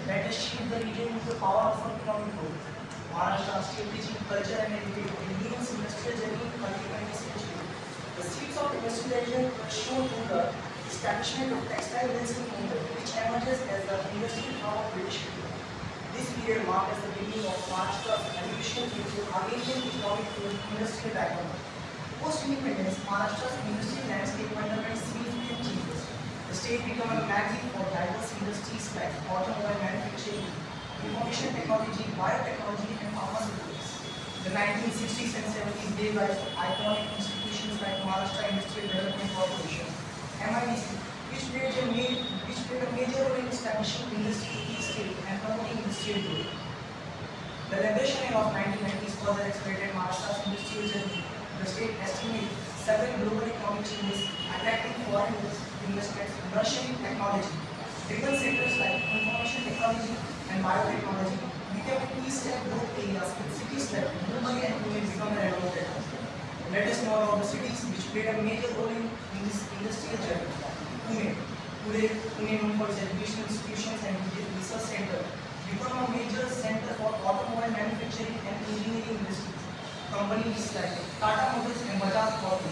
that has shaped the region with the power of economic growth. Maharashtra state teaching culture and heritage, India's industrial journey in the 20th century. The seeds of industrialization were shown in the establishment of textile mills in Mumbai, which emerges as the industrial hub of British India. This period marked as the beginning of Maharashtra's evolution into Hungarian economic industrial background. Post-independence, Maharashtra's industrial landscape underwent significant changes. The state became a magnet for diverse industries like automobile manufacturing, information technology, biotechnology, and pharmaceuticals. The 1960s and 70s gave rise to iconic institutions like Maharashtra Industrial Development Corporation (MIDC), which played a major role in establishing industry in the state and promoting industrial growth. The liberation of 1990s further accelerated Maharashtra's industrial journey. The state estimates several global economic changes, attracting foreign investments, nurturing technology. Driven sectors like information technology and biotechnology became key step growth areas with cities like Mumbai and Pune become renovated. Let us know about the cities which played a major role in this industrial journey. Pune, known for its educational institutions and research center, became a major center for automobile manufacturing and engineering industries. Companies like Tata Motors and Bajaj Auto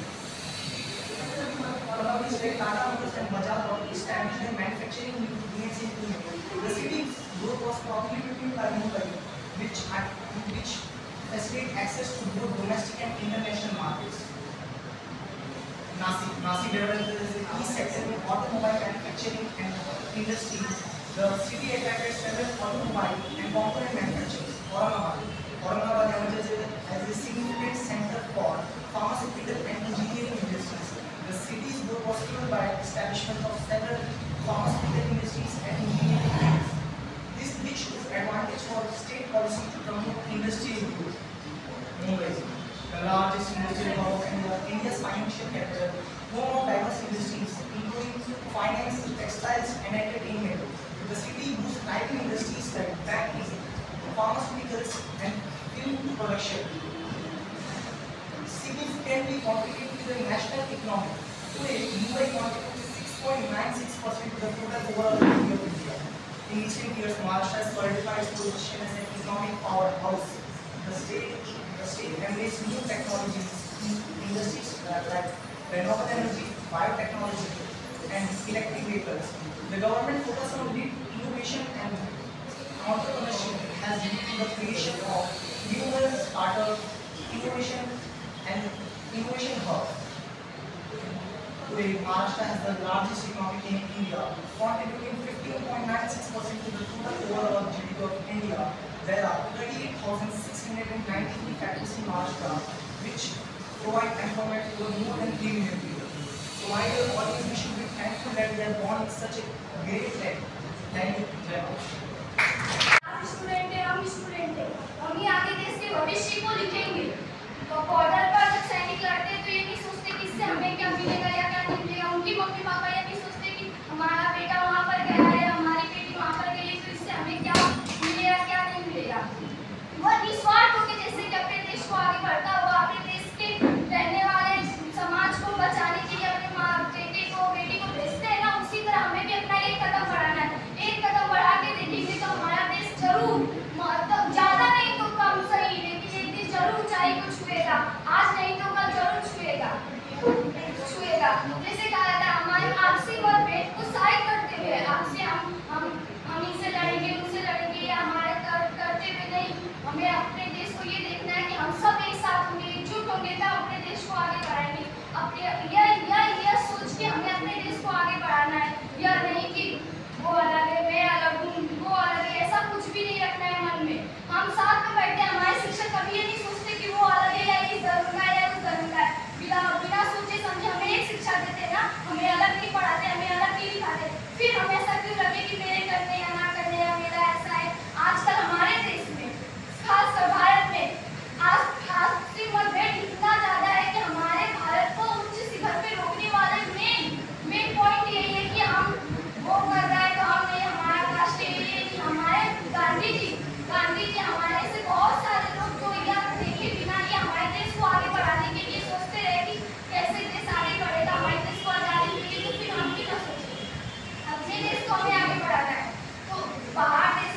established their manufacturing units in Pune. The city's growth was prohibited by Mumbai, which facilitated access to both domestic and international markets. Nasi developed as a key sector in automobile manufacturing and industry. The city attracted several automobile and component manufacturers. Aurangabad emerges as a significant center for pharmaceutical and engineering industries. The city's growth was fueled by establishment of several pharmaceutical industries and engineering units. This which is advantage for state policy to promote industrial growth. Mumbai, the largest industrial hub of India, India's financial capital, home of diverse industries, including finance, textiles, and entertainment. The city boosts thriving industries like banking, pharmaceuticals, and film production, significantly contributing to the national economy. Today, Mumbai contributes 6.96% to the total overall GDP of India. In recent years, Maharashtra has solidified its position as an economic powerhouse. The state embraces new technologies in industries like renewable energy, biotechnology, and electric vehicles. The government focus on innovation and entrepreneurship has led to the creation of numerous startup innovation hubs. Today, Maharashtra has the largest economy in India, contributing 15.96% to the total overall GDP of India. There are 38,693 factories in Maharashtra, which provide employment to more than 3 million people. So, my dear audience, we should be thankful that we are born in such a great land. Thank you very much. Student है, हम student हैं, हम ही आगे देश के भविष्य को लिखेंगे। तो बॉर्डर पर जब सैनिक लड़ते हैं तो ये नहीं सोचते कि इससे हमें क्या मिलेगा या क्या नहीं मिलेगा। उनकी मम्मी पापा ये नहीं सोचते कि हमारा बेटा वहाँ पर गया है, हमारी बेटी वहाँ पर गई है, तो इससे हमें क्या मिलेगा क्या नहीं मिलेगा। वो निस्वार्थ होकर जैसे कि अपने देश को आगे बढ़ता हुआ अपने देश के रहने वाले समाज को बचाने के लिए अपने माँ बेटे को बेटी को भेजते हैं ना, उसी तरह हमें भी अपना एक कदम बढ़ाना है। एक कदम बढ़ा के देखेंगे तो हमारा देश जरूर मतलब ज्यादा नहीं तो कम सही, लेकिन एक दिन जरूर ऊंचाई को छुएगा। आज नहीं तो कल जरूर छुएगा। जैसे कहा जाता है हमारी आपसी मतभेद को साइड करते हुए आपसे हम इनसे लड़ेंगे उनसे लड़ेंगे या हमारे करते हुए नहीं, हमें अपने देश को ये देखना है कि हम सब एक साथ होंगे, एकजुट होंगे तो अपने देश को आगे बढ़ाएंगे। अपने यह सोच के हमें अपने देश को आगे बढ़ाना है, यह नहीं कि वो अलग है मैं अलग हूँ वो अलग है, ऐसा कुछ भी नहीं रखना है मन में। हम साथ में बैठे हमारे शिक्षक कभी ये नहीं सोचते कि वो अलग है या ये जरूर है या वो जरूर है। बिना सोचे समझे हमें एक शिक्षा देते हैं ना, हमें अलग नहीं पढ़ाते, हमें अलग नहीं दिखाते। फिर हमें ऐसा क्यों लगे कि मेरे करने या ना करने या मेरा ऐसा है। आजकल हमारे देश में खासकर भारत में आपसी मतभेद इतना ज्यादा है कि हमारे भारत को उच्च शिखर पे रोकने वाले मेन पॉइंट यही है कि हम वो कर रहे हैं तो हम नहीं, हमारा राष्ट्रीय कि हमारे गांधी जी हमारे ऐसे बहुत सारे लोग जो यह देखे बिना ये हमारे देश को आगे बढ़ाने के लिए सोचते रहे कि कैसे देश आगे बढ़ेगा, हमारे देश को आजादी मिलेगी, तो फिर हम भी ना सोचें अपने देश को हमें आगे बढ़ाना है। तो बाहर देश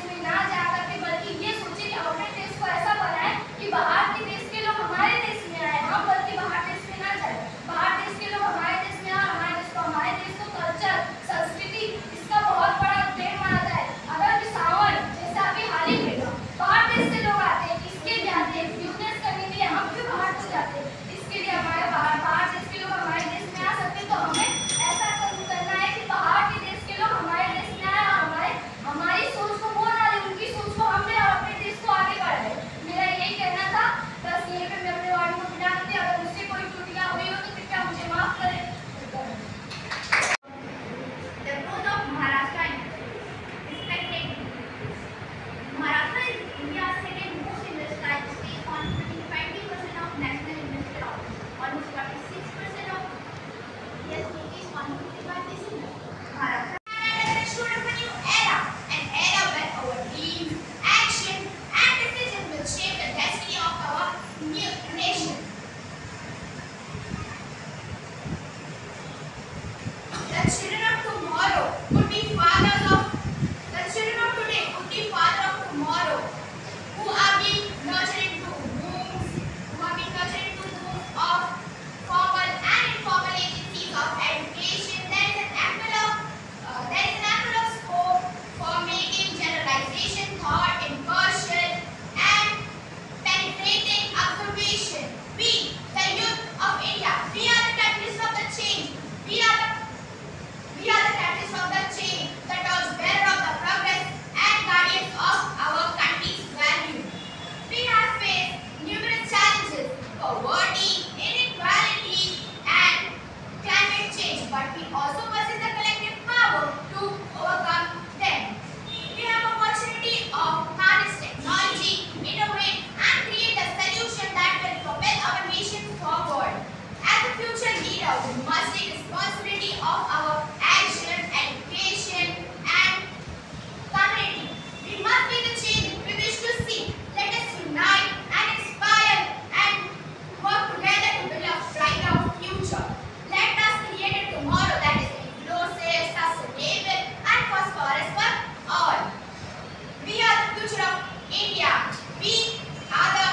India. We are the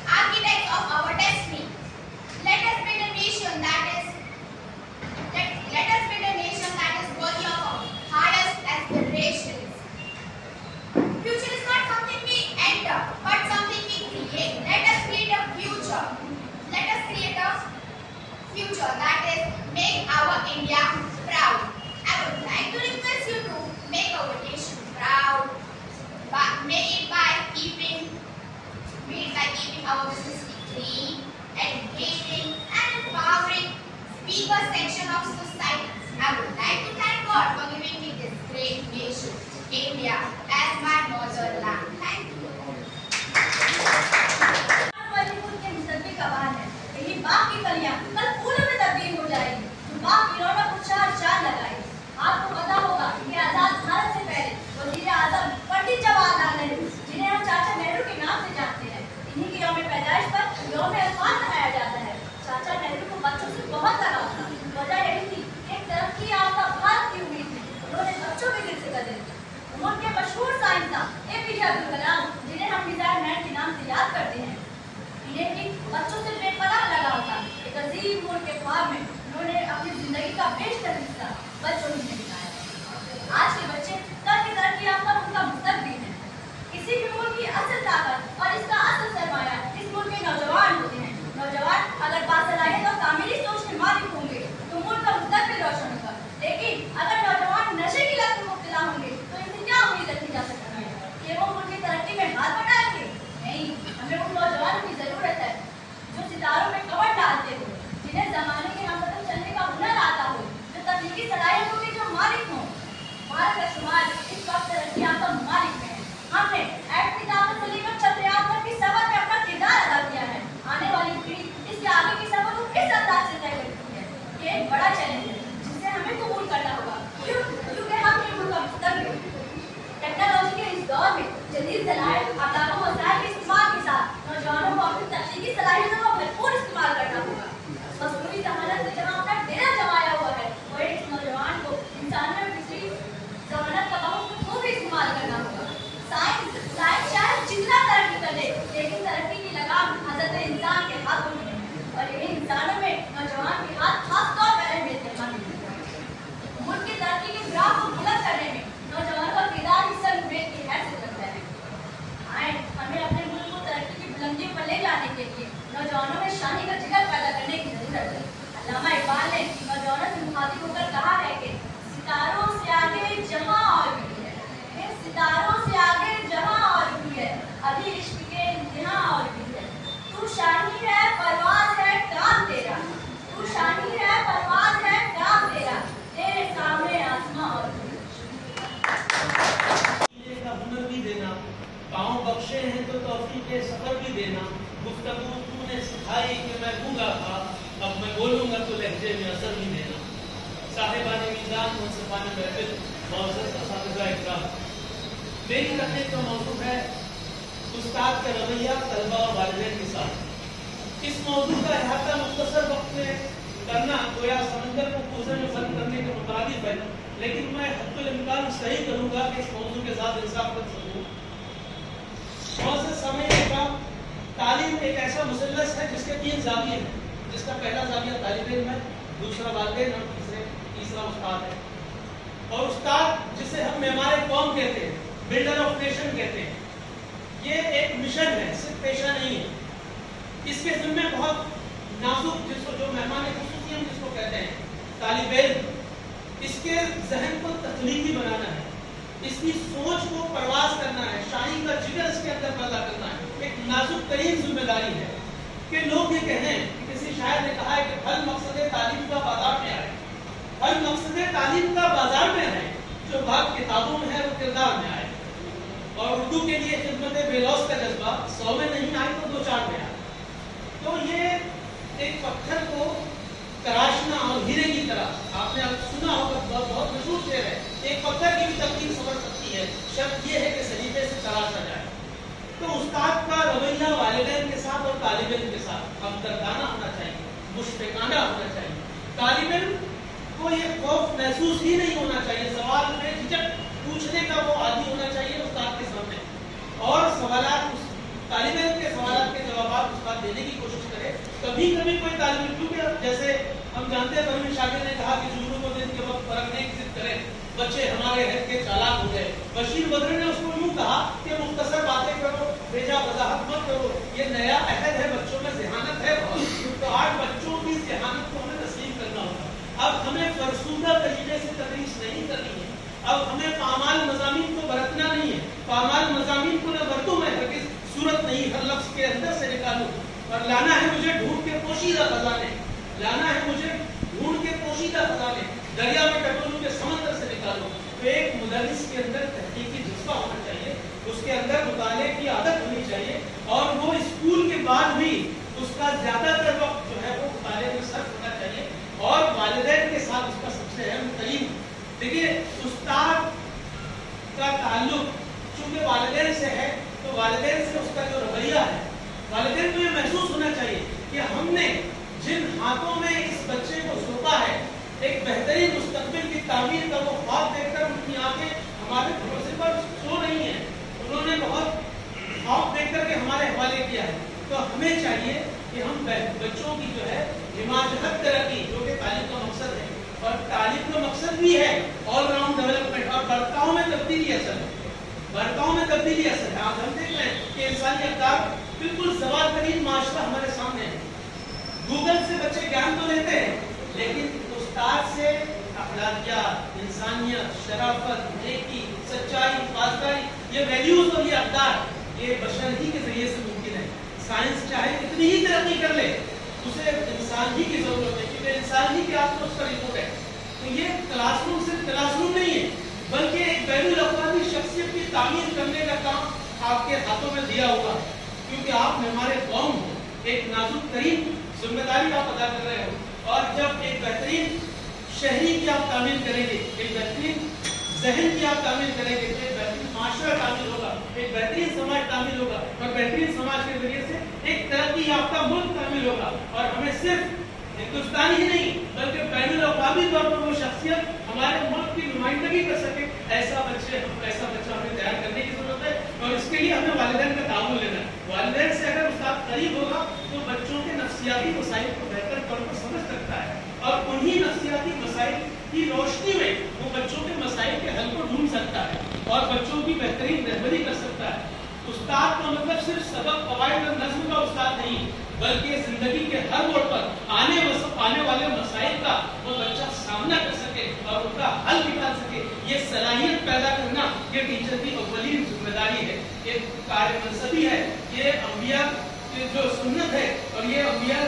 architects of our destiny. Let us build a nation that is worthy of our highest aspirations. Future is not something we enter, but something we create. Let us create a future. Let us create a future that is make our India proud. I would like to request you to make our nation proud. Make it by keeping our business clean, engaging, and empowering people section of society. I would like to thank God for giving me this great nation, India, as my motherland. Thank you. यही बाप की कलियां कल फूलों में तब्दील हो जाएगी, जो बाप की रौनक को चार चांद लगाएगी। आपको पता होगा कि आजाद भारत से पहले वजीर आजम पंडित जवाहरलाल नेहरू, जिन्हें हम चाचा नेहरू के नाम से जानते हैं, इन्हीं की यौम पैदाइश पर यौम अल्फान मनाया जाता है। चाचा नेहरू को बच्चों से बहुत लगाव था। वजह यही थी, एक तरक्की याफ्ता भारत की उम्मीद थी। उन्होंने बच्चों के दिल से कदर की। उनके मशहूर साइंसदान APJ अब्दुल कलाम, जिन्हें हम मिसाइल मैन के नाम से याद करते हैं, इन्हें भी बच्चों से बेपनाह लगाव था। एक अजीम मुल्क के ख्वाब में उन्होंने अपनी जिंदगी का बेशतर हिस्सा बच्चों ने बिताया। आज के बच्चे कल की तरक्की याफ्ता उनका मुस्तकबिल है। किसी भी मुल्क की असल ताकत और इसका असल सरमाया इस मुल्क के नौजवान होते हैं। नौजवान अगर बासलाहियत और तामीरी सोच के मालिक होंगे तो मुल्क का मुस्तकबिल रोशन होगा। लेकिन अगर नौजवान नशे की लत में मुब्तला होंगे तो इनसे क्या उम्मीद रखी जा सकती है कि वो मुल्क की तरक्की में हाथ बढ़ाएंगे? नहीं, हमें उन नौजवानों की जरूरत है जो सितारों में कमर डालते हो, जिन्हें जमाने के हमकदम चलने का हुनर आता हो, जो तकनीकी सलाहियतों के जो मालिक हों। भारत का शुमार इस वक्त तरक्की याफ्ता ममालिक में है। हमने एटमी ताकत से लेकर चंद्रयान तक की सफर में अपना किरदार अदा किया है। आने वाली पीढ़ी इसके आगे की सफर को किस अंदाज से तय करती है, ये एक बड़ा चैलेंज है जिसे हमें कबूल करना होगा, क्योंकि हम ये मुल्क का मुस्तकबिल। टेक्नोलॉजी के इस दौर में जदीद सलाहियत अतारों वसाइल के इस्तेमाल के साथ नौजवानों को अपनी तकनीकी सलाहियतों का भरपूर इस्तेमाल करना होगा। मसनूई जहानत में जहाँ अपना डेरा जमाया हुआ है, वही इस नौजवान को इंसानियत में पिछली जमानत का बहुत खूब इस्तेमाल करना होगा। साइंस शायद जितना तरक्की कर ले, लेकिन तरक्की की लगाम हजरत इंसान के हाथों में है, और यही इंसानों में नौजवान के हाथ खास तौर पर अहमियत है। मुल्क की तरक्की के ग्राफ को बुलंद करने में नौजवानों का किरदार ही सर्वमेद की हैसियत रखता है। हमें अपने मुल्क को तरक्की की बुलंदियों पर ले जाने के लिए नौजवानों में शानी का जिगर पैदा करने की जरूरत है। अल्लामा इकबाल ने नौजवानों से मुखातिब होकर कहा है कि सितारों से आगे जहां और भी है, सितारों से आगे जहां और भी है, अभी इश्क के इंतहा और भी है। तू शानी है परवाज है काम तेरा, तू शानी है परवाज है काम तेरा, तेरे सामने आसमां और भी। हुनर भी देना, पाँव बख्शे हैं तो तौफीक सफर भी देना। गुफ्तगू तूने सिखाई कि मैं गूंगा था, अब मैं बोलूंगा तो लहजे में असर भी देना। साहिबाने मीज़ान मुंसिफाने महफिल मौज़ूद असातिज़ा इकराम, मेरी तकरीर का मौजू है उस्ताद का रवैया तलबा और वालिदैन के साथ। इस मौजू का अहाता मुख्तसर वक्त में करना गोया समंदर को कूज़े में बंद करने के मुताबिक है, लेकिन मैं हद्दुल इम्कान सही करूंगा कि इस मौजू के साथ इंसाफ कर सकूं। बहुत से समय का तालीम एक ऐसा मुसल्लस है जिसके 3 ज़ाविये हैं, जिसका पहला ज़ाविया तालिब इल्म है, दूसरा वालिदैन और तीसरा उस्ताद है। और उस्ताद जिसे हम मेमारे कौम कहते हैं, बिल्डर ऑफ नेशन कहते हैं, ये एक मिशन है, सिर्फ पेशा नहीं है। इसके जिम्मे बहुत नाजुक, जिसको जो मेहमान खुसूसी हम जिसको कहते हैं तालिब इल्म, इसके जहन को तख्लीकी बनाना है, इसकी सोच को परवाज करना है, शाही का जिगर इसके अंदर पैदा करना है। एक नाजुक तरीन जिम्मेदारी है कि लोग ये कहें कि किसी शायर ने कहा है कि हर मकसद तालीम का बाजार में आए, हर मकसद तालीम का बाजार में आए, जो बात किताबों में है वो किरदार में आए। और उर्दू के लिए खिदमत बेलौस का जज्बा 100 में नहीं आए तो 2-4 में आए। तो ये एक पत्थर को तराशना और हीरे की तरह, आपने सुना होगा, बहुत मशहूर शेर है, एक पत्थर की भी तकदीर समझ सकती है, शर्त ये है कि सलीके से तराशा जाए। तो उस्ताद का रवैया वालिदैन के साथ और तालिब इल्म के साथ हमदर्दाना होना चाहिए, मुशफ़िकाना होना चाहिए। तालिब इल्म को ये खौफ महसूस ही नहीं होना चाहिए, सवाल में झिझक पूछने का वो आदी होना चाहिए उस्ताद के सामने, और सवालात कभी कभी कोई तालिब, क्योंकि जैसे हम जानते हैं परवीन शाकिर ने कहा कि जुमलों को दिन के वक्त परखने की जिद करें, बच्चे हमारे हद के चालाक हो गए। बशीर बद्र ने उसको यूं कहा कि मुख्तसर बातें करो, बेजा वजाहत मत करो, ये नया अहद है, बच्चों में ज़हानत है बहुत, तो आज बच्चों की ज़हानत को हमें तस्लीम करना होगा। अब हमें फरसूदा तरीके से तदरीस नहीं करनी है, अब हमें पामाल मज़ामीन को बरतना नहीं है। पामाल मज़ामीन को न बरतूं मैं, हरगिज़ सूरत नहीं, हर लफ्ज़ के अंदर से निकालूं, और लाना है मुझे ढूंढ के पोशीदा खजाने, लाना है मुझे ढूंढ के पोशीदा खजाने, दरिया में टटोलूं के समंदर से निकालूं। तो एक मुदर्रिस के अंदर तहकीकी जज्बा होना चाहिए, उसके अंदर मुताले की आदत होनी चाहिए, और वो स्कूल के बाद भी उसका ज्यादातर वक्त जो है वो मुताले में सर्फ होना चाहिए, और वालिदैन के साथ उसका सबसे अहम तरीन, देखिए उस्ताद का ताल्लुक चूंकि वालिदैन से है, तो वालिदैन से उसका जो रवैया है, वालिदैन को ये महसूस होना चाहिए कि हमने जिन हाथों में इस बच्चे को सौंपा है, एक बेहतरीन मुस्तकबिल की तामीर का वो ख्वाब देखकर उनकी आंखें हमारे भरोसे पर सो रही हैं, उन्होंने बहुत ख्वाब देख करके हमारे हवाले किया है। तो हमें चाहिए कि हम बच्चों की जो है हिमायत तरक्की, जो कि तालीम का मकसद है, और तालीम का मकसद भी है ऑलराउंड डेवलपमेंट, और बर्ताव में तब्दीली असल है, बर्ताव में तब्दीली असल है। आज हम देख रहे हैं कि इंसानी अवतार बिल्कुल सवाल तरीन माशरा हमारे सामने है। गूगल से बच्चे ज्ञान तो लेते हैं, लेकिन उस्ताद से अखलाकियात, इंसानियत, शराफत, नेकी, सच्चाई, पासदारी, ये वैल्यूज और ये अक़दार, ये बशर ही के जरिए से मुमकिन है। साइंस चाहे इतनी ही तरक्की कर ले, उसे इंसान ही की जरूरत है, क्योंकि इंसान ही के हाथ में उसका रिपोर्ट है। तो ये क्लासरूम सिर्फ क्लासरूम नहीं है, बल्कि एक बैनुल अक़वामी शख्सियत की तामीर करने का काम आपके हाथों में दिया हुआ है, क्योंकि आप हमारे कौम हो, एक नाजुक तरीन जिम्मेदारी आप अदा कर रहे हो, और जब एक बेहतरीन शहरी की आप तामीर करेंगे, एक बेहतरीन जहन की आप तामीर करेंगे, तो एक बेहतरीन माशरा तामीर होगा, एक बेहतरीन समाज तामीर होगा, और बेहतरीन समाज के जरिए से एक तरक्की याफ्ता मुल्क तामीर होगा। और हमें सिर्फ हिंदुस्तानी ही नहीं, बल्कि बैनुल अक़वामी तौर पर वो शख्सियत हमारे मुल्क की नुमाइंदगी कर सके, ऐसा बच्चा हमें तैयार करने की जरूरत है। और इसके लिए हमें वालिदैन का ताउन लेना है। वालिदैन से अगर उस्ताद करीब होगा, तो बच्चों के नफ्सियाती मसाइल को बेहतर तौर पर समझ सकता है, और उन्हीं नफ्सियाती मसाइल की रोशनी में वो बच्चों के मसाइल के हल को ढूंढ सकता है, और बच्चों की बेहतरीन रहबरी कर सकता है। उस्ताद का मतलब सिर्फ सबक कवायद और नज़्म का उस्ताद नहीं, बल्कि जिंदगी के हर मोड़ पर आने वाले मसाइल का वो बच्चा सामना कर सके और उनका हल निकाल सके। ये सलाहियत पैदा करना ये टीचर की अव्वलीन जिम्मेदारी है, ये कार्य मनसबी है, ये अंबिया की जो सुन्नत है, और ये अंबिया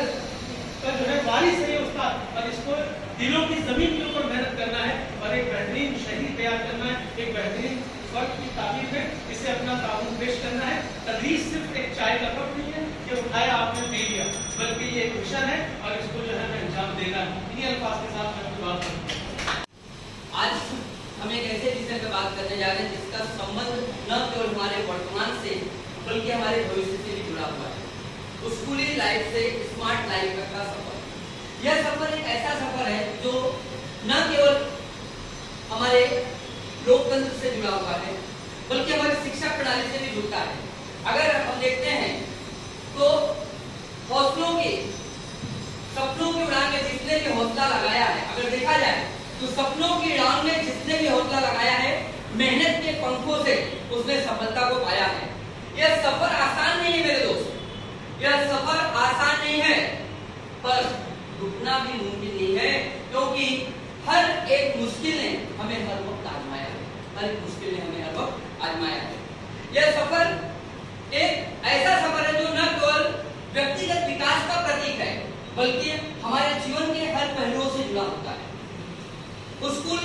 का जो है वारिस है ये उस्ताद, और इसको दिलों की जमीन के ऊपर मेहनत करना है, और एक बेहतरीन शहीद तैयार करना है, एक बेहतरीन वर्ग की तामीर में इसे अपना ताउन पेश करना है। तदरीस सिर्फ एक चाय का कप नहीं है कि उठाया आपने पी लिया, बल्कि ये एक मिशन है, और इसको जो है हमें अंजाम देना है। इन्हीं अल्फाज के साथ मैं आपकी बात करूँगा। आज हम एक ऐसे विषय पर बात करने जा रहे हैं जिसका संबंध न केवल हमारे वर्तमान से, बल्कि हमारे भविष्य से भी जुड़ा हुआ है। स्कूली लाइफ से स्मार्ट लाइफ तक का सफर। यह सफर एक ऐसा सफर है जो न केवल हमारे लोकतंत्र से जुड़ा हुआ है, बल्कि हमारी शिक्षा प्रणाली से भी जुड़ता है। अगर हम देखते हैं तो हौसलों के, सपनों की उड़ान में जिसने भी हौसला लगाया है, अगर देखा जाए तो सपनों की उड़ान में जिसने भी हौसला लगाया है, मेहनत के पंखों से उसने सफलता को पाया है। यह सफर आसान नहीं है मेरे दोस्त, यह सफर आसान नहीं है, पर रुकना भी मुमकिन नहीं है, क्योंकि हर एक मुश्किल ने हमें हर वक्त आजमाया है, हर एक मुश्किल ने हमें हर वक्त आजमाया है। यह सफर एक ऐसा सफर है जो न केवल व्यक्तिगत विकास का प्रतीक है, बल्कि हमारे जीवन के हर पहलुओं से जुड़ा होता है। स्कूल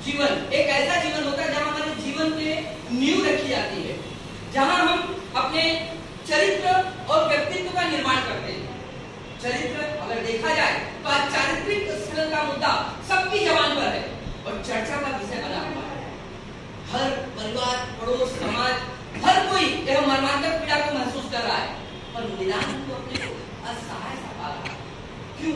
जीवन एक ऐसा जीवन होता है जहां हमारे जीवन के नींव रखी जाती है, जहां हम अपने चरित्र और व्यक्तित्व का निर्माण करते हैं। चरित्र अगर देखा जाए तो आज चारित्रिक स्खलन का मुद्दा सबकी जबान पर है और चर्चा का विषय बना हुआ है। हर परिवार, पड़ोस, समाज, हर कोई यह मर्मांतक पीड़ा को महसूस कर रहा है, पर निदान को अपने को असहाय सा पा रहा है। क्यों?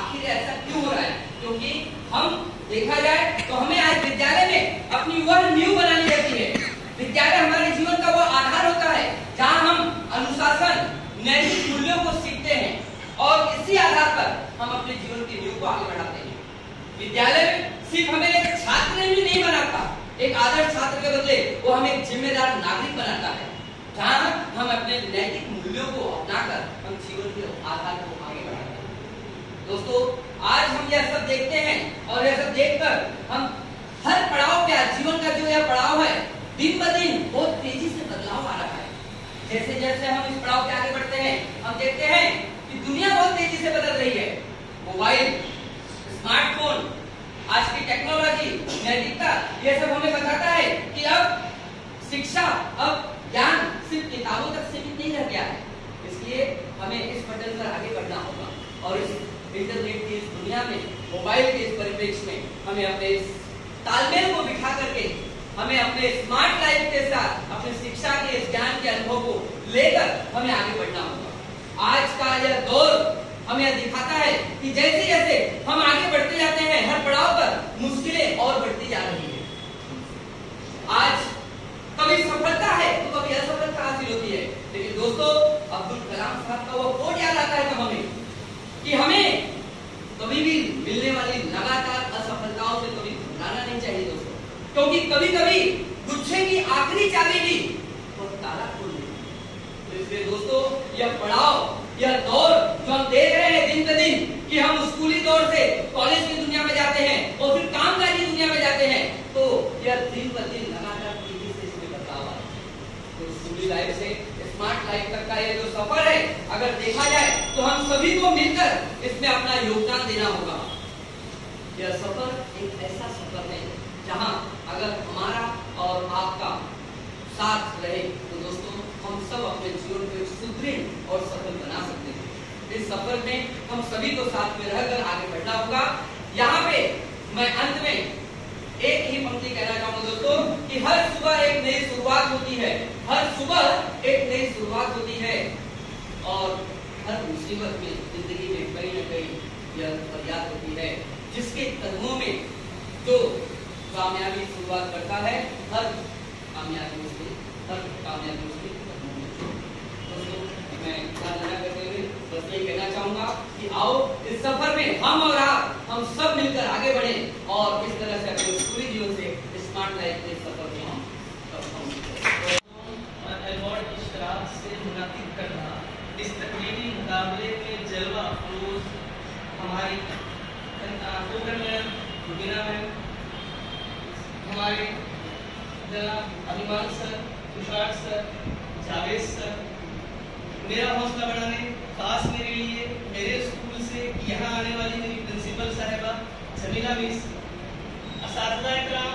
आखिर ऐसा क्यों हो रहा है? क्योंकि हम देखा जाए तो हमें आज विद्यालय में अपनी वह नींव बनानी रहती है। विद्यालय हमारे जीवन का वो आधार होता है जहां हम अनुशासन, नैतिक मूल्यों को सीखते हैं और बढ़ाकर हम अपने जीवन की नींव को आगे बढ़ाते हैं। विद्यालय सिर्फ हमें एक छात्र ही नहीं बनाता, एक आदर्श छात्र के बदले वो हमें एक जिम्मेदार नागरिक बनाता है, जहां हम अपने नैतिक मूल्यों को अपनाकर हम जीवन के आधार को आगे बढ़ाते हैं। दोस्तों, आज हम यह सब देखते हैं और यह सब देखकर हम हर पड़ाव पे, जीवन का जो यह पड़ाव है, दिन ब दिन बहुत तेजी से बदलाव आ रहा है। जैसे जैसे हम इस पड़ाव के आगे बढ़ते हैं, हम देखते हैं कि दुनिया बहुत तेजी से बदल रही है। मोबाइल, स्मार्टफोन, आज की टेक्नोलॉजी, नैतिकता, यह सब हमें बताता है कि अब शिक्षा, अब ज्ञान सिर्फ किताबों तक सीमित नहीं रह गया है। इसलिए हमें इस पटल पर आगे बढ़ना होगा और इस इंटरनेट की इस दुनिया में, मोबाइल के इस परिप्रेक्ष्य में हमें अपने इस तालमेल को बिठा करके हमें अपने स्मार्ट लाइफ के साथ अपने शिक्षा के इस ज्ञान के अनुभव को लेकर हमें आगे बढ़ना होगा। आज का यह दौर हमें यह दिखाता है कि जैसे जैसे हम आगे बढ़ते जाते हैं, हर पड़ाव पर मुश्किलें और बढ़ती जा रही है। आज कभी सफलता है तो कभी असफलता हासिल होती है, लेकिन दोस्तों अब्दुल कलाम साहब का वो कोट याद आता है हमें कि हमें कभी भी मिलने वाली लगातार असफलताओं से कभी घबराना नहीं चाहिए दोस्तों, क्योंकि कभी कभी गुच्छे की आखिरी चाबी भी वो ताला खोल देती है। तो इसलिए दोस्तों, यह पड़ाव, यह दौर जो हम देख रहे हैं दिन ब दिन कि हम स्कूली दौर से कॉलेज की दुनिया में जाते हैं और फिर कामकाजी दुनिया में जाते हैं, तो यह दिन ब दिन लगातार तेजी से इसमें बदलाव आ रहा है। तो स्कूली लाइफ से स्मार्ट लाइफ तक का ये जो सफर है, अगर देखा जाए तो हम सभी को मिलकर इसमें अपना योगदान देना होगा। यह सफर एक ऐसा सफर है जहां अगर हमारा और आपका साथ रहे तो दोस्तों हम सब अपने जीवन को सुदृढ़ और सफल बना सकते हैं। इस सफर में हम सभी को साथ में रहकर आगे बढ़ना होगा। यहाँ पे मैं अंत में एक ही पंक्ति कहना चाहूंगा दोस्तों कि हर सुबह एक नई शुरुआत होती है, हर सुबह एक नई शुरुआत होती है और हर मुसीबत में, जिंदगी में कहीं न कहीं यह फरियाद होती है, जिसके कदमों में जो कामयाबी शुरुआत करता है, हर कामयाबी उसके कदमों में। दोस्तों, मैं साधना करते हुए बस ये कहना चाहूंगा कि आओ इस सफर में हम और आप, हम सब मिलकर आगे बढ़ें और इस तरह से अपने पूरी जीवन से स्मार्ट लाइफ के सफर में हम अवार्ड इश्तराक से मुनाकिद करना इस तकरीरी मुकाबले में जलवा अफरोज हमारी रुबीना मैम, हमारे जनाब अभिमान sir, Tushar sir, Javed sir, मेरा हौसला बढ़ाने, खास मेरे लिए मेरे स्कूल से यहाँ आने वाली मेरी प्रिंसिपल साहिबा जमीला मिस, असातिज़ा इकराम,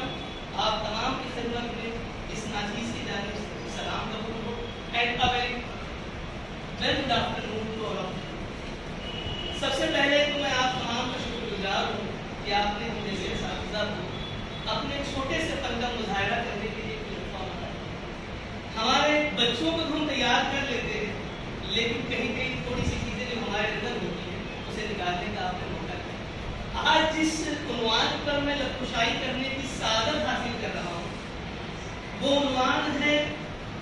आप तमाम की खिदमत में इस नाज़ीज़ की जानिब से सलाम कबूल हो and a very good afternoon to all of you. सबसे पहले तो मैं आप तमाम का शुक्रगुजार हूँ कि आपने हमें मेरे असातिज़ा को अपने छोटे से फन का मुजाहिरा करने के लिए प्लेटफॉर्म बनाया। हमारे बच्चों को हम तैयार कर लेते हैं, लेकिन कहीं कहीं थोड़ी सी चीजें जो हमारे अंदर होती है उसे निकालने का आपने मौका दिया। आज जिस उन्वान पर मैं लफ्ज़ुशाई करने की सादत हासिल कर रहा हूँ, वो उन्वान है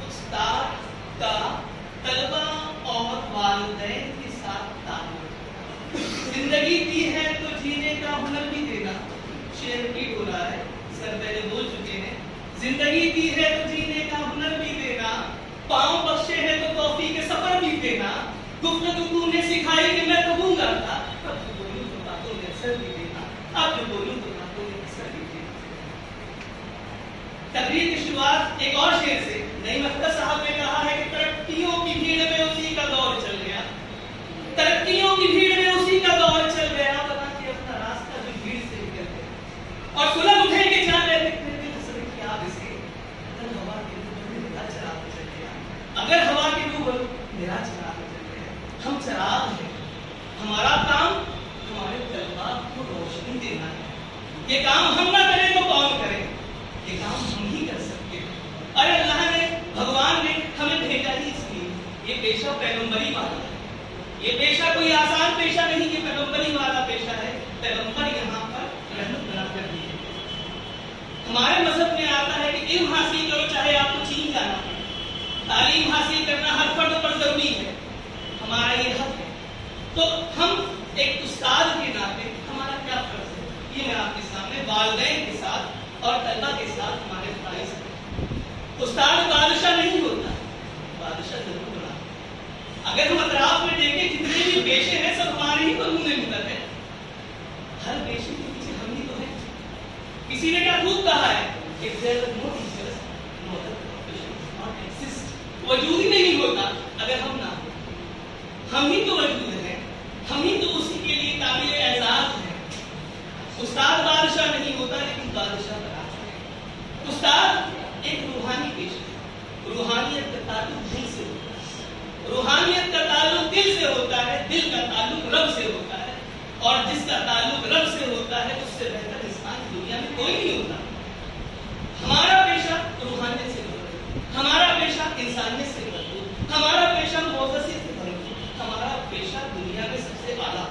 उस्ताद का तलबा और वालिदैन के साथ ताल्लुक। जिंदगी दी है तो जीने का हुनर भी देना, शेर भी बोला है, सर पहले बोल चुके हैं। जिंदगी दी है तो जीने का हुनर भी देना, पाँव बख्शे है तो तौफीक के सफर भी देना, गुफ्तगू तूने सिखाई कि मैं कबूंगा था, अब जो बोलूं तो बातों में असर भी देना, अब जो बोलूं तो बातों में असर भी देना। तकरीर की शुरुआत एक और शेर से, नईम अख्तर साहब ने कहा है कि तरक्कियों की भीड़ में उसी का दौर चल गया, तरक्कियों की भीड़ में उसी का दौर चल गया, बता के अपना रास्ता भी भीड़ से निकल गया और सुलग उठे के जा रहे थे अगर हवा के ऊपर मेरा चिराग जल गया। हम चिराग हैं, हमारा काम हमारे तलबा को रोशनी देना है। ये काम हम ना करें तो कौन करे, ये काम हम ही कर सकते हैं। अरे अल्लाह ने, भगवान ने हमें भेजा ही इसलिए। ये पेशा पैगंबरी वाला है, ये पेशा कोई आसान पेशा नहीं, ये पैगंबरी वाला पेशा है। पैगंबर यहाँ पर रहमत बना कर दी है। हमारे मजहब में आता है कि इल्म हासिल करो चाहे आपको चीन जाना है, तालीम हासिल करना हर फर्द पर जरूरी है, हमारा ये हक है। तो हम एक उस्ताद के नाते हमारा क्या फर्ज है, ये मैं आपके सामने वालिदैन के साथ और तलबा के साथ हमारे फराइज हैं। उस्ताद बादशाह नहीं होता, बादशाह जरूर बना। अगर हम अतराफ में देखें जितने भी पेशे हैं सब हमारे ही बलून में मुदत है। हर पेशे के पीछे हम ही तो हैं। किसी ने क्या खूब कहा है, if there are no teachers, no other profession does not exist. वजूद ही नहीं होता अगर हम ना हो। हम ही तो वजूद हैं, हम ही तो उसी के लिए काबिल एजाज हैं। उस्ताद बादशाह नहीं होता लेकिन बादशाह बना है। उस्ताद एक रूहानी पेशा है। रूहानियत का ताल्लुक दिल से होता है। रूहानियत का ताल्लुक दिल से होता है, दिल का ताल्लुक रब से होता है, और जिसका ताल्लुक रब से होता है उससे बेहतर इंसान दुनिया में कोई नहीं होता। हमारा पेशा रूहानियत से भरपूर, हमारा पेशा इंसानियत से भरपूर, हमारा पेशा मोहब्बत से भरपूर, हमारा पेशा दुनिया में सबसे आला।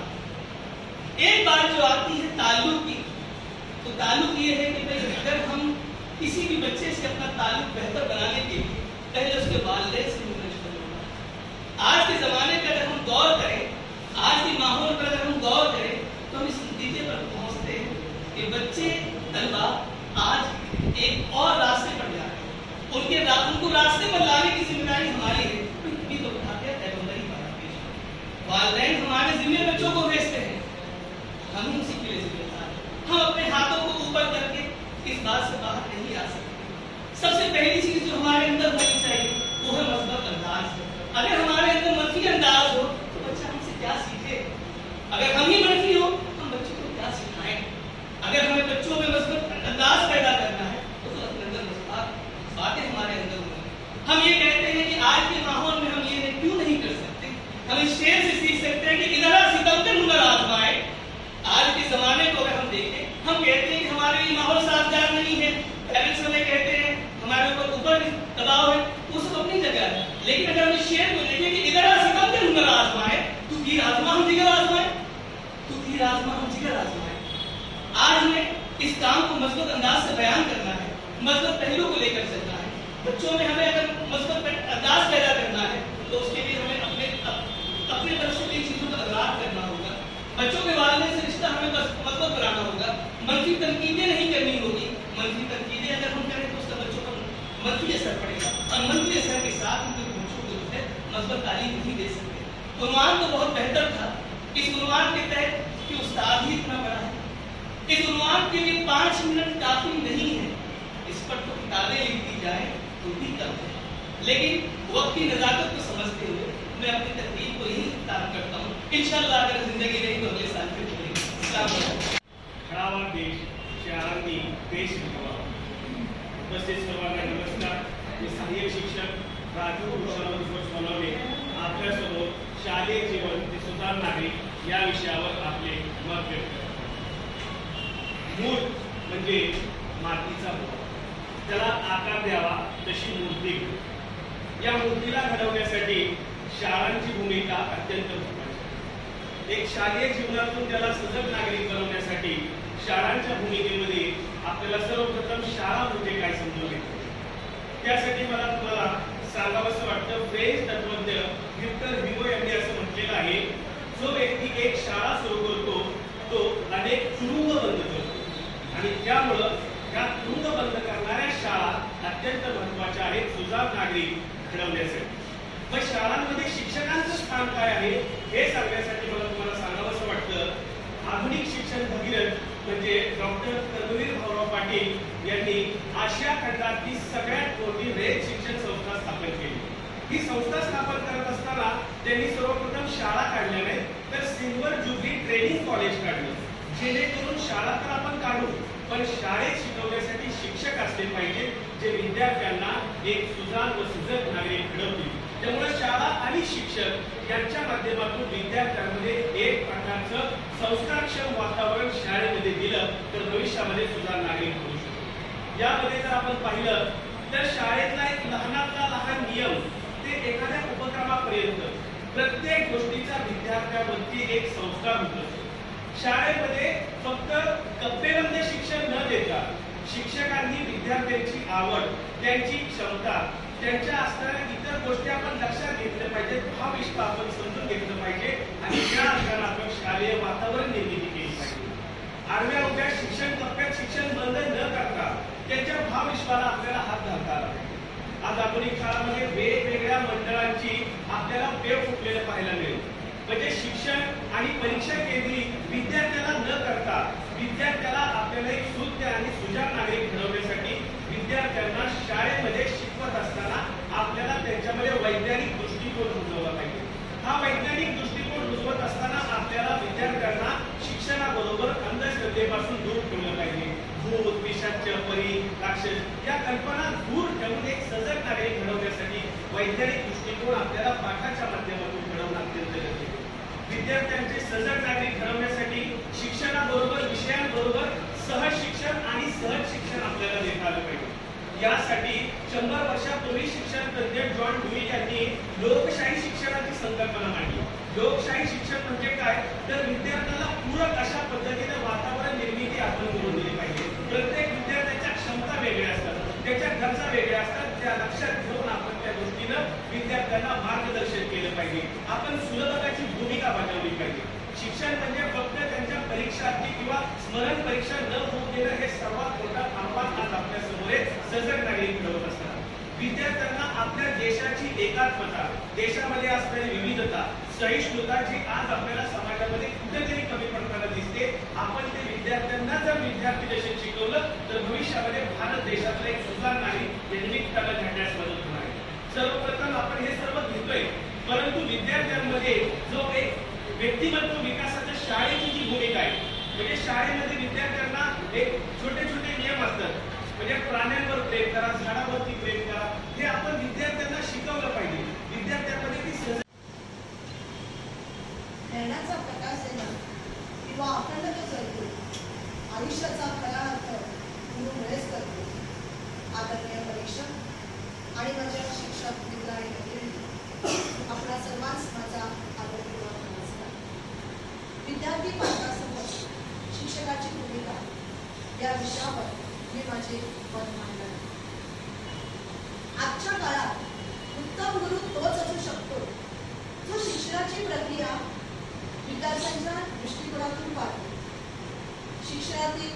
एक बात जो आती है ताल्लुक की, तो ताल्लुक ये है कि भाई अगर हम किसी भी बच्चे से अपना ताल्लुक बेहतर बनाने के लिए पहले उसके वालिदैन से मिलना शुरू होगा। आज के जमाने पर अगर हम गौर करें, आज के माहौल पर अगर हम गौर करें, तो हम इस नतीजे पर पहुंचते हैं कि बच्चे तलबा आज एक और रास्ते पर जा रहे हैं। उनको रास्ते पर लाने की जिम्मेदारी हमारी है। भी तो उठाते वालिदैन हमारे जिम्मे बच्चों को भेजते हैं, हम ही उसी के लिए जिम्मेदार हैं। हम अपने हाथों को ऊपर करके इस बात से बाहर नहीं आ सकते। सबसे पहली चीज जो हमारे अंदर होनी चाहिए वो है मस्बत अंदाज। अगर हमारे अंदर मनफी अंदाज हो तो बच्चा हमसे क्या सीखे। अगर हम ही मनफी हो हम बच्चों को क्या सिखाएं। अगर हमें बच्चों में मस्बत अंदाज पैदा करना है तो अपने अंदर मस्बत बातें हमारे अंदर होंगी। हम ये कहते हैं कि आज के माहौल में हम ये क्यों नहीं कर सकते। हम इस शेर से सीख सकते हैं कि इधर सितमते हुनर आजमाए। आज के जमाने को अगर हम देखें, हम कहते हैं कि हमारे लिए माहौल साजगार नहीं है, पेरेंट्स हमें कहते हैं हमारे ऊपर दबाव है, वो सब अपनी जगह है। लेकिन अगर हम इस शेर को देखें कि इधर सितमते हुनर आजमाए, तू तीर आजमा हम जिगर आजमाए, तू तीर आजमा हम जिगर आजमाए। आज हमें इस काम को मजबूत अंदाज से बयान करना है, मजबूत पहलू को लेकर चलना है। बच्चों में हमें अगर मजबूत अंदाज पैदा करना है तो उसके लिए हमें अपने तरफ से कई चीजों का अदराक करना होगा। बच्चों के वालिदैन से रिश्ता हमें मजबूत बनाना होगा। मनफी तनकीदें नहीं करनी होगी। मनफी तनकीदें अगर हम करें तो उसका बच्चों पर मनफी असर पड़ेगा, और मनफी असर के साथ हम बच्चों को जो है मजबूत तालीम नहीं दे सकते। उन्वान तो बहुत बेहतर था। इस उन्वान के तहत कि उस्ताद ही इतना बड़ा है, इस उन्वान के लिए 5 मिनट काफी नहीं है। इस पर तो किताबें लिख दी जाए तो भी कम है, लेकिन वक्त की नजाकत को समझते हुए मैं अपनी तकरीर को यही खत्म करता हूँ। इंशाअल्लाह अगर जिंदगी रही तो अगले साल फिर मिलेंगे। खराब देश शहरांनी देश उपस्थित सर्वांना नमस्कार। मी सहाय्यक शिक्षक राजू सोनवणे आपल्यासमोर शालेय जीवन ते सुधार नागरिक या विषयावर आपले मत व्यक्त करतो। मूळ म्हणजे मातीचा मूळ, त्याला आकार द्यावा तशी मूर्ती। या मूर्तीला घडवण्यासाठी शाळांची भूमिका अत्यंत महत्त्वाची। एक शालेय जीवनातून त्याला सजग नागरिक बनवण्यासाठी शाळांच्या भूमिकेमध्ये आपल्याला सर्वप्रथम शाळा म्हणजे काय समजून घ्यायचं। त्यासाठी मला तुम्हाला सांगावंसं वाटतं, फ्रेंच तत्वज्ञ व्हिक्टर ह्युगो यांनी असं म्हटलेलं आहे, जो व्यक्ती एक शाळा सुरू करतो तो अनेक तुरुंग बंद करतो, आणि त्यामुळं या तुरुंग बंद करणाऱ्या शाळा अत्यंत महत्त्वाच्या आहेत सुजाण नागरिक घडवण्यासाठी। मग शाळांमध्ये शिक्षकांचं स्थान काय आहे हे सांगण्यासाठी मला तुम्हाला सांगावंसं वाटतं। आधुनिक शिक्षण भगीरथ म्हणजे डॉक्टर कर्मवीर भाऊराव पाटील यांनी आशिया खंडातली सगळ्यात मोठी रयत शिक्षण संस्था स्थापन केली। ही संस्था स्थापन करत असताना त्यांनी सर्वप्रथम शाळा काढल्या नाहीत, तर सिल्वर जुबली ट्रेनिंग कॉलेज काढलं, जेणेकरून शाळा तर आपण काढू पण शाळेत शिकवण्यासाठी शिक्षक असले पाहिजे जे विद्यार्थ्यांना एक सुजाण व सुजग नागरिक घडवतील। त्यामुळे शाळा आणि शिक्षक यांच्या माध्यमातून विद्यार्थ्यांमध्ये एक प्रकारचं संस्कारक्षम वातावरण शाळेमध्ये दिलं तर भविष्यामध्ये सुजाण नागरिक होऊ शकतो। यामध्ये जर आपण पाहिलं तर शाळेतला एक लहानातला लहान नियम ते एखाद्या उपक्रमापर्यंत प्रत्येक गोष्टीचा विद्यार्थ्यांवरती एक संस्कार होतो। शाळेमध्ये फक्त कप्पेबंद शिक्षण न देता शिक्षकांनी विद्यार्थ्यांची आवड, त्यांची क्षमता त्यांच्या असणाऱ्या इतर गोष्टी आपण लक्षात घेतल्या पाहिजेत, भावविश्व आपण समजून घेतलं पाहिजे आणि त्या आधारावर आपण शालेय वातावरण निर्मिती केली पाहिजे. आडव्या उभ्या शिक्षण टप्प्यात शिक्षण बंद न करता त्यांच्या भावविश्वाला आपल्याला हात घालता आला पाहिजे. आज आधुनिक काळामध्ये वेगवेगळ्या मंडळांची आपल्याला पेव फुटलेलं पाहायला मिळेल. म्हणजे शिक्षण आणि परीक्षा केंद्रित विद्यार्थ्याला न करता विद्यार्थ्याला आपल्याला एक शुद्ध आणि सुजाण नागरिक घडवण्यासाठी विद्यार्थ्यांना शाळेमध्ये शिकवत असताना आपल्याला त्यांच्यामध्ये वैज्ञानिक दृष्टिकोन रुजवला पाहिजे. हा वैज्ञानिक दृष्टिकोन रुजवत असताना आपल्याला विद्यार्थ्यांना शिक्षणाबरोबर अंधश्रद्धेपासून दूर ठेवलं पाहिजे. भूत, पिशाच, परी, राक्षस या कल्पना दूर ठेवून एक सजग नागरिक घडवण्यासाठी वैज्ञानिक दृष्टिकोन आपल्याला पाठाच्या माध्यमातून घडवणं अत्यंत गरजेचं आहे. विद्यार्थ्यांचे सजग नागरिक घडवण्यासाठी शिक्षणाबरोबर विषयांबरोबर सहज शिक्षण आणि सहज शिक्षण आपल्याला देता आलं पाहिजे. यासाठी 100 वर्षापूर्वी शिक्षण तज्ञ जॉन ड्यूई यांनी लोकशाही शिक्षणाची संकल्पना मांडली. लोकशाही शिक्षण म्हणजे काय, तर विद्यार्थ्याला पूरक अशा पद्धतीने वातावरण निर्मिती आपण करून दिली पाहिजे. प्रत्येक विद्यार्थ्याच्या क्षमता वेगळ्या असतात, त्याच्या गरजा वेगळ्या असतात. त्या लक्षात घेऊन आपण त्या दृष्टीनं विद्यार्थ्यांना मार्गदर्शन केलं पाहिजे. आपण सुलभताची भूमिका बजावली पाहिजे. शिक्षण म्हणजे फक्त त्यांच्या परीक्षार्थी किंवा स्मरण परीक्षा न होऊ देणं हे सर्वात मोठं आव्हान आज आपल्या समोर आहे. सजग नागरिक घडवत असतात विद्यार्थ्यांना आपल्या देशाची एकात्मता, देशामध्ये असलेली विविधता, सहिष्णुता जी आज आपल्याला समाजामध्ये कुठेतरी कमी पडताना दिसते, आपण ते विद्यार्थ्यांना जर विद्यार्थी देशात शिकवलं तर भविष्यामध्ये भारत देशातला एक सुजाण नागरिक निर्मितीला घडण्यास मदत होणार आहे. सर्वप्रथम आपण हे सर्व घेतोय, परंतु विद्यार्थ्यांमध्ये जो एक व्यक्तिमत्व विकासाच्या शाळेची जी भूमिका आहे, म्हणजे शाळेमध्ये विद्यार्थ्यांना एक छोटे छोटे नियम असतात. म्हणजे प्राण्यांवर प्रेम करा, झाडावरती प्रेम करा, हे आपण विद्यार्थ्यांना शिकवलं पाहिजे. विद्यार्थ्यांमध्ये ती ज्ञानाचा प्रकाश देणं किंवा अखंडता जगतो, आयुष्याचा खरा अर्थ गुरुमुळेच करतो. आदरणीय परीक्षक आणि माझ्या शिक्षक मित्र आणि मैत्रिणी, आपल्या सर्वांस माझा आदरपूर्वक नमस्कार. विद्यार्थी पालकासमोर शिक्षकाची भूमिका या विषयावर मी माझे मत मांडणार. आजच्या काळात उत्तम गुरु तोच असू शकतो जो शिक्षणाची प्रक्रिया विद्यार्थ्यांच्या दृष्टिकोनातून पाहतो, शिक्षणातील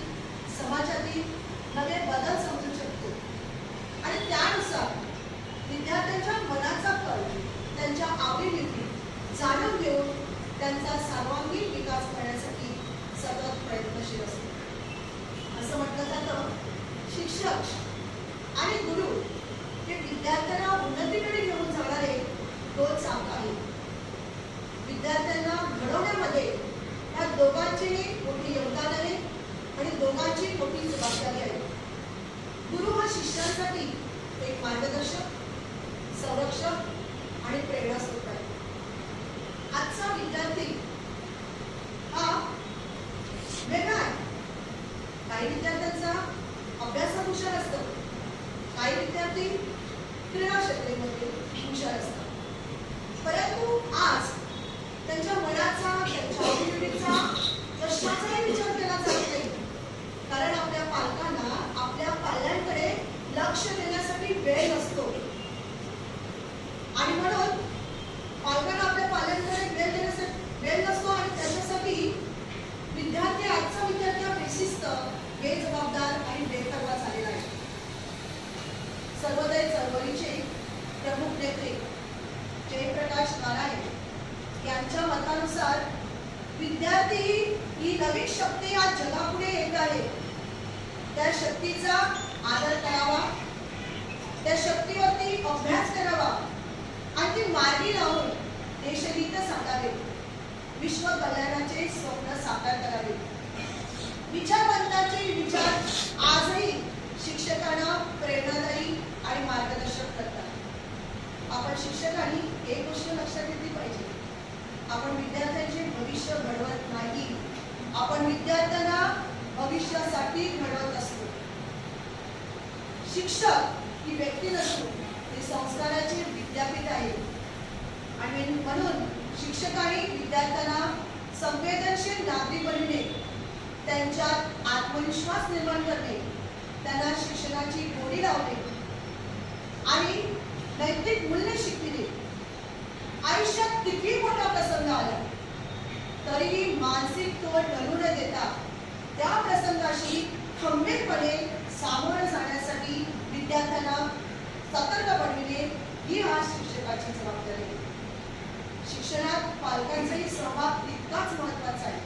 समाजातील नवे बदल समजू शकतो आणि त्यानुसार विद्यार्थ्यांच्या मनाचा कल, त्यांच्या आवडीनिवडी जाणून घेऊन त्यांचा सर्वांगीण विकास करण्यासाठी सतत प्रयत्नशील असतो. असं म्हटलं जातं, शिक्षक आणि गुरु हे विद्यार्थ्यांना उन्नतीकडे घेऊन जाणारे दोन चाक आहेत. विद्यार्थ्यांना घडवण्यामध्ये या दोघांचीही मोठी योगदान आहे आणि दोघांची मोठी जबाबदारी आहे. गुरु हा शिष्यांसाठी एक मार्गदर्शक, संरक्षक आणि प्रेरणा स्रोत आहे. आजचा विद्यार्थी हा वेगळा आहे. काही विद्यार्थ्यांचा अभ्यासात हुशार असतो, काही विद्यार्थी क्रीडा क्षेत्रामध्ये हुशार असतात. परंतु आज त्यांच्या मनाचा, त्यांच्या आवडीनिवडीचा, कशाचाही विचार केला जात नाही. कारण आपल्या पालकांना आपल्या पाल्यांकडे लक्ष देण्यासाठी वेळ नसतो आणि म्हणून पालकांना आपल्या पाल्यांकडे वेळ नसतो आणि त्याच्यासाठी विद्यार्थी, आजचा विद्यार्थी हा बेशिस्त, बेजबाबदार आणि बेपर्वा झालेला आहे. सर्वोदय चळवळीचे प्रमुख नेते जयप्रकाश नारायण यांच्या मतानुसार विद्यार्थी ही नवीन शक्ती आज जगापुढे येत आहे. त्या शक्तीचा आदर करावा, त्या शक्तीवरती अभ्यास करावा आणि ती मार्गी लावून देशहित सांगावे, विश्व कल्याणाचे स्वप्न साकार करावे. विचारवंतांचे विचार आजही शिक्षकांना प्रेरणादायी आणि मार्गदर्शक करतात. आपण शिक्षकांनी एक गोष्ट लक्षात घेतली पाहिजे, आपण विद्यार्थ्यांचे भविष्य घडवत नाही, आपण विद्यार्थ्यांना भविष्यासाठी घडवत असतो. शिक्षक ही व्यक्ती नसून ती संस्काराचे विद्यापीठ आहे आणि म्हणून शिक्षकांनी विद्यार्थ्यांना संवेदनशील नागरिक बनविणे, त्यांच्यात आत्मविश्वास निर्माण करणे, त्यांना शिक्षणाची गोडी लावणे आणि नैतिक मूल्य शिकविली. आयुष्यात किती मोठा प्रसंग आला तरीही मानसिक तोड टळू न देता त्या प्रसंगाशी खंबीरपणे सामोरं जाण्यासाठी विद्यार्थ्यांना सतर्क बनविणे ही आज शिक्षकाची जबाबदारी आहे. शिक्षणात पालकांचाही सहभाग तितकाच महत्त्वाचा आहे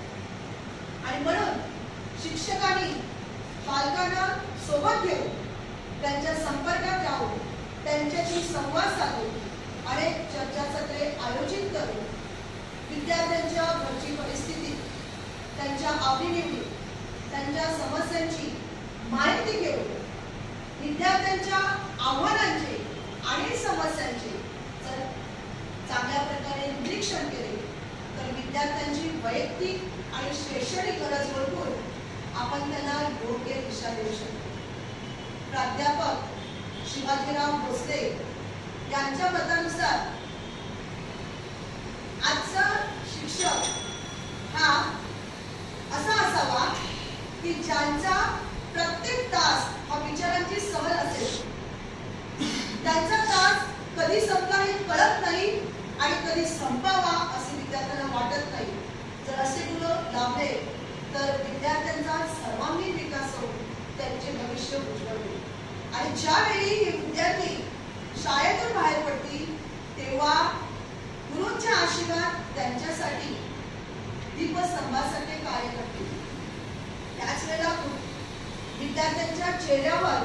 आणि म्हणून शिक्षकांनी पालकांना सोबत घेऊन त्यांच्या संपर्कात राहून त्यांच्याशी संवाद साधून अनेक चर्चासत्रे आयोजित करून विद्यार्थ्यांच्या घरची परिस्थिती, त्यांच्या आवडीनिवडी, त्यांच्या समस्यांची माहिती घेऊन विद्यार्थ्यांच्या आव्हानांचे आणि समस्यांचे जर चांगल्या प्रकारे निरीक्षण केले तर विद्यार्थ्यांची वैयक्तिक आणि शैक्षणिक गरज ओळखून आपण त्यांना योग्य दिशा देऊ शकतो. प्राध्यापक शिवाजीराव भोसले यांच्या मतानुसार आजचा शिक्षक हा असा असावा की ज्यांचा प्रत्येक तास हा विचारांची सहल असेल. त्यांचा तास कधी संपला हे कळत नाही आणि कधी संपावा असे विद्यार्थ्यांना वाटत नाही. जर असे गुण लाभले तर विद्यार्थ्यांचा सर्वांगीण विकास होऊन त्यांचे भविष्य उज्ज्वल होईल. आणि ज्यावेळी हे विद्यार्थी शाळेतून बाहेर पडतील तेव्हा गुरूंचे आशीर्वाद त्यांच्यासाठी दीपस्तंभासारखे कार्य करतील. त्याच वेळेला विद्यार्थ्यांच्या चेहऱ्यावर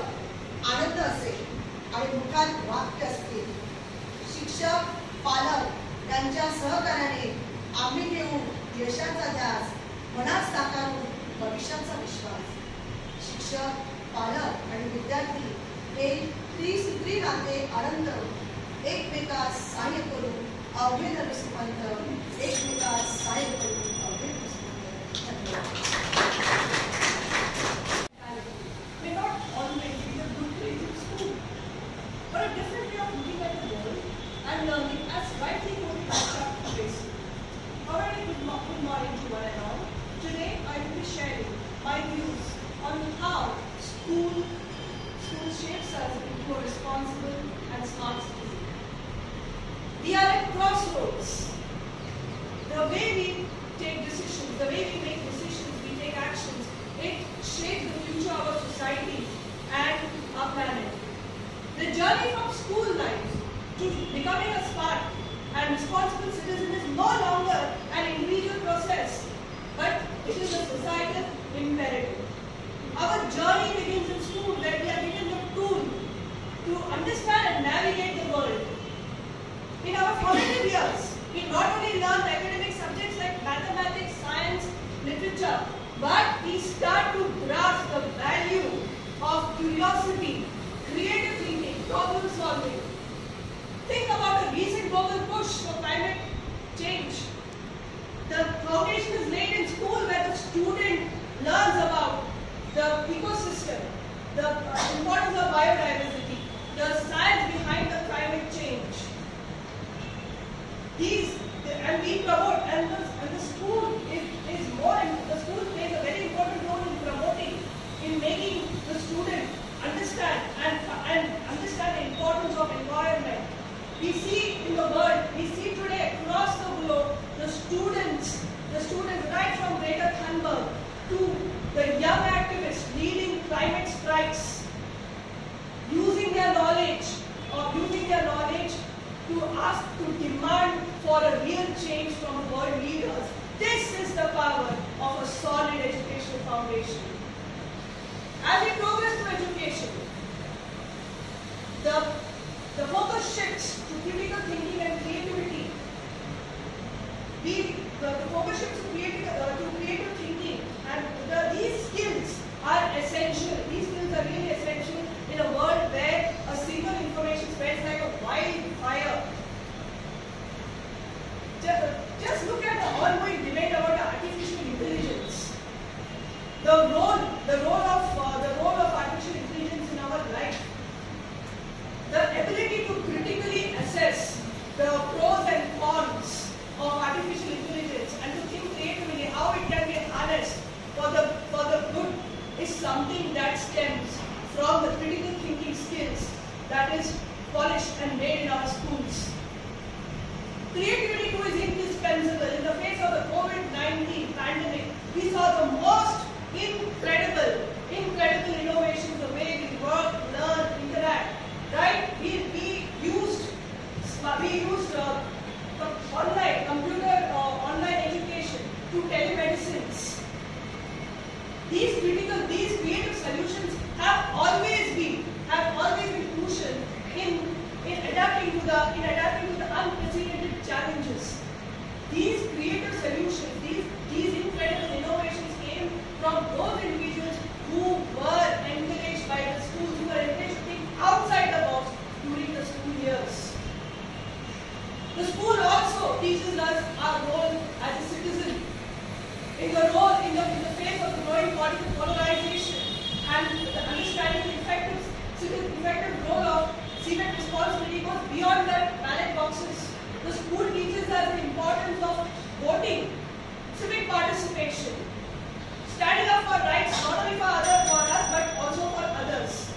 आनंद असेल आणि मुखात वाक्य असतील. शिक्षक पालक यांच्या सहकार्याने आम्ही घेऊन यशाचा ध्यास मनात साकारून भविष्याचा विश्वास. शिक्षक पालक आणि विद्यार्थी हे त्रिसूत्री नाते आनंद एकमेकास सहाय्य करून अवघे धनुष्यपंत एकमेकास सहाय्य करून अवघे धनुष्यपंत. may not always be a good place in school, but a different way of looking at the world and learning as rightly quoted by Dr. Tracy. Already good morning to one and all. Today I will be sharing my views on how school shapes us into a responsible and smart citizen. We are at crossroads. The way we take decisions, the way we make decisions, we take actions, it shapes the future of our society and our planet. The journey from school life to becoming a smart and responsible citizen is no longer an individual process, but it is a societal imperative. Our journey begins in school, where we are given the tool to understand and navigate the world. In our formative years, we not only learn academic subjects like mathematics, science, literature, but we start to grasp the value of curiosity, creative thinking, problem solving. Think about the recent global push for climate change. The foundation is laid in school, where the student learns about the ecosystem, the importance of biodiversity, the science behind the climate change. And we promote, and the school the school plays a very important role in promoting, in making the student understand and understand the importance of environment. We see in the world, we see today across the globe, the students right from Greta Thunberg to the young activists leading climate strikes, using their knowledge to demand for a real change from the world leaders. This is the power of a solid educational foundation. As we progress through education, the focus shifts to critical thinking and creativity. The focus shifts to creative thinking, and these skills are essential. These skills are really essential in a world where a single information spreads like a wildfire. Just look at the ongoing debate about artificial intelligence. The role of artificial intelligence in our life. The ability to critically assess the pros and cons of artificial intelligence and to think creatively how it can be harnessed for the good is something that stems from the critical thinking skills that is polished and made in our schools. Creativity too is indispensable. In the face of the COVID-19 pandemic, we saw the most incredible innovations, the way we work, learn, interact. Right? We used online computer online education to telemedicines. These creative solutions have always been crucial in adapting to the unprecedented challenges. These creative solutions, these incredible innovations came from those individuals who were encouraged by the schools, who were encouraged to think outside the box during the school years. The school also teaches us our role as a citizen. In the face of the growing political polarization and the understanding the effective role of civic responsibility goes beyond the ballot boxes. The school teaches us the importance of voting, civic participation, standing up for rights not only for us but also for others.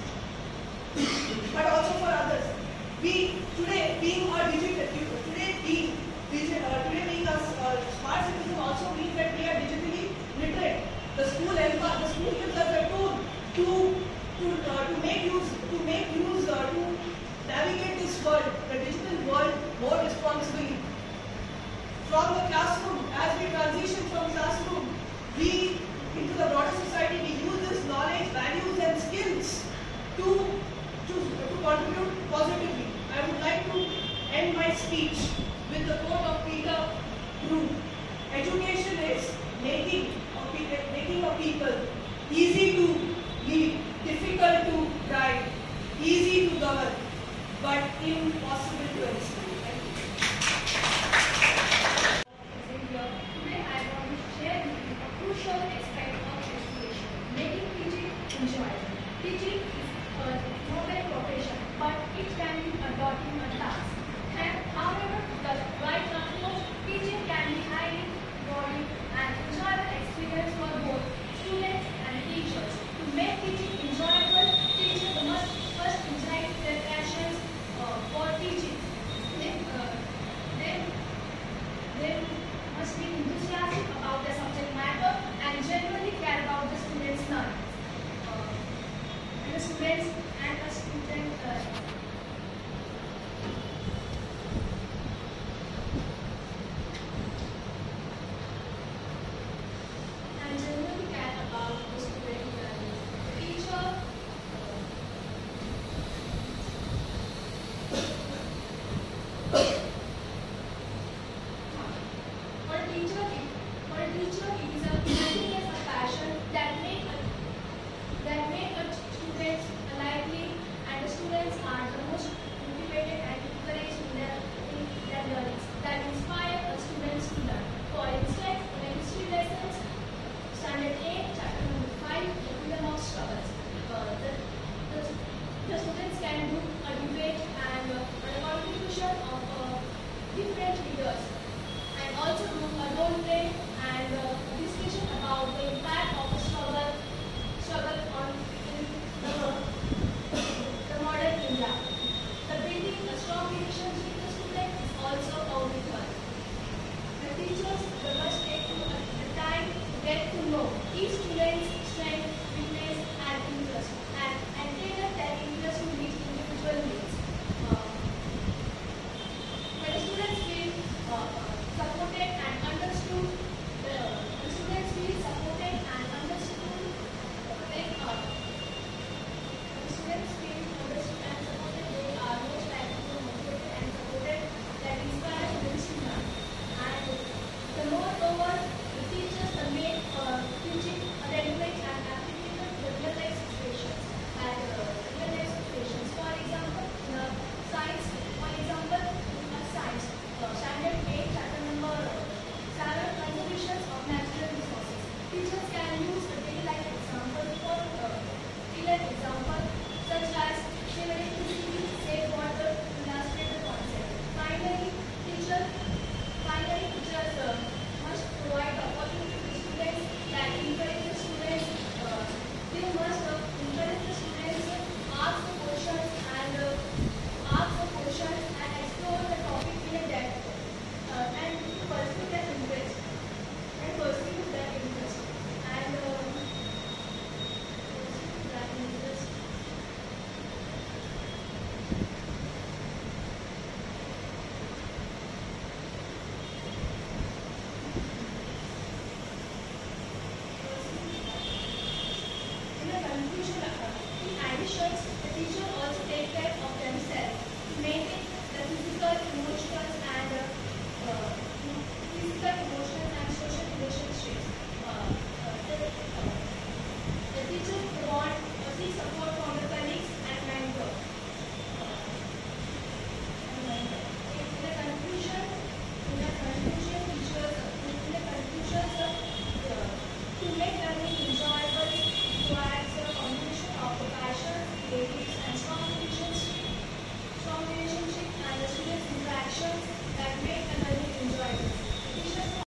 Today being a smart citizen also means that we are digitally literate. The school gives us a tool to navigate this world, the digital world, more responsibly. From the classroom, as we transition from classroom, into the broader society, we use this knowledge, values, and skills to contribute positively. I would like to end my speech with the quote of Peter Drucker. Education is making a people easy to lead, difficult to guide, easy to govern, but impossible to execute.